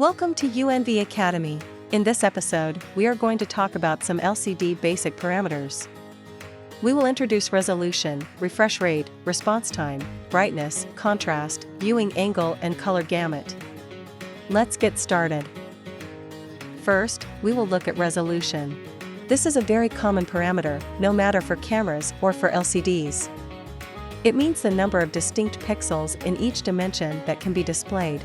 Welcome to UNV Academy. In this episode, we are going to talk about some LCD basic parameters. We will introduce resolution, refresh rate, response time, brightness, contrast, viewing angle, and color gamut. Let's get started. First, we will look at resolution. This is a very common parameter, no matter for cameras or for LCDs. It means the number of distinct pixels in each dimension that can be displayed.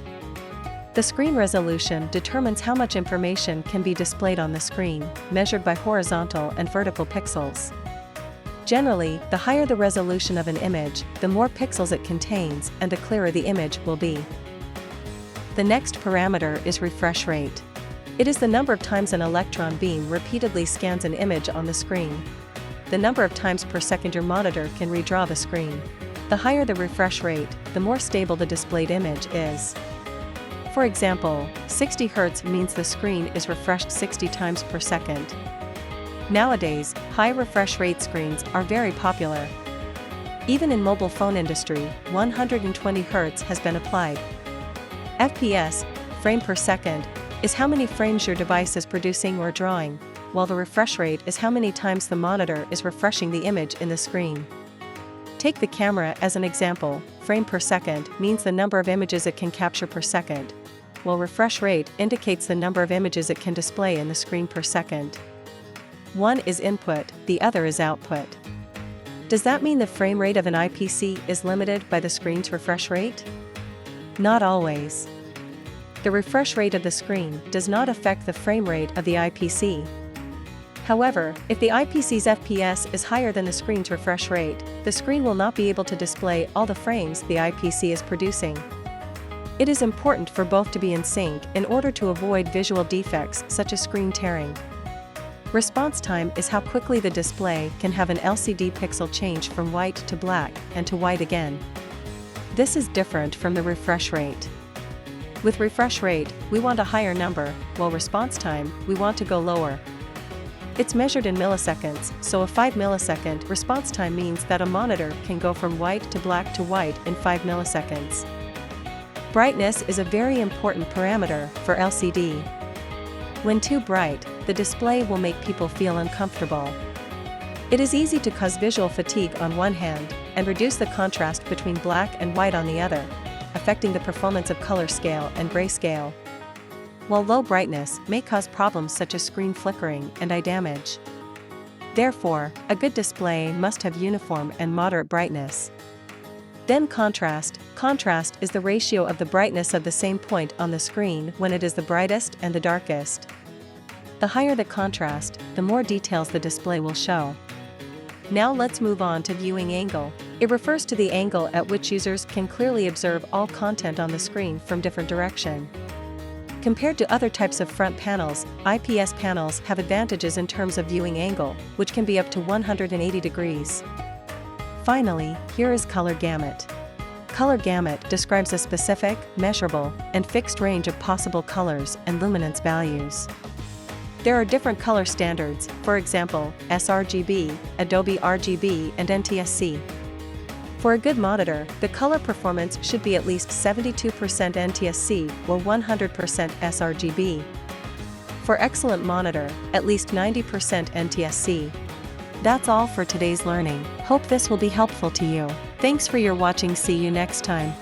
The screen resolution determines how much information can be displayed on the screen, measured by horizontal and vertical pixels. Generally, the higher the resolution of an image, the more pixels it contains and the clearer the image will be. The next parameter is refresh rate. It is the number of times an electron beam repeatedly scans an image on the screen. The number of times per second your monitor can redraw the screen. The higher the refresh rate, the more stable the displayed image is. For example, 60 Hz means the screen is refreshed 60 times per second. Nowadays, high refresh rate screens are very popular. Even in mobile phone industry, 120 Hz has been applied. FPS, frame per second, is how many frames your device is producing or drawing, while the refresh rate is how many times the monitor is refreshing the image in the screen. Take the camera as an example. Frame per second means the number of images it can capture per second, while refresh rate indicates the number of images it can display in the screen per second. One is input, the other is output. Does that mean the frame rate of an IPC is limited by the screen's refresh rate? Not always. The refresh rate of the screen does not affect the frame rate of the IPC. However, if the IPC's FPS is higher than the screen's refresh rate, the screen will not be able to display all the frames the IPC is producing. It is important for both to be in sync in order to avoid visual defects such as screen tearing. Response time is how quickly the display can have an LCD pixel change from white to black and to white again. This is different from the refresh rate. With refresh rate, we want a higher number, while response time, we want to go lower. It's measured in milliseconds, so a 5 millisecond response time means that a monitor can go from white to white in 5 milliseconds. Brightness is a very important parameter for LCD. When too bright, the display will make people feel uncomfortable. It is easy to cause visual fatigue on one hand, and reduce the contrast between black and white on the other, affecting the performance of color scale and grayscale. While low brightness may cause problems such as screen flickering and eye damage. Therefore, a good display must have uniform and moderate brightness. Then contrast. Contrast is the ratio of the brightness of the same point on the screen when it is the brightest and the darkest. The higher the contrast, the more details the display will show. Now let's move on to viewing angle. It refers to the angle at which users can clearly observe all content on the screen from different direction. Compared to other types of front panels, IPS panels have advantages in terms of viewing angle, which can be up to 180 degrees. Finally, here is color gamut. Color gamut describes a specific, measurable, and fixed range of possible colors and luminance values. There are different color standards, for example, sRGB, Adobe RGB, and NTSC. For a good monitor, the color performance should be at least 72% NTSC or 100% sRGB. For excellent monitor, at least 90% NTSC. That's all for today's learning. Hope this will be helpful to you. Thanks for your watching. See you next time.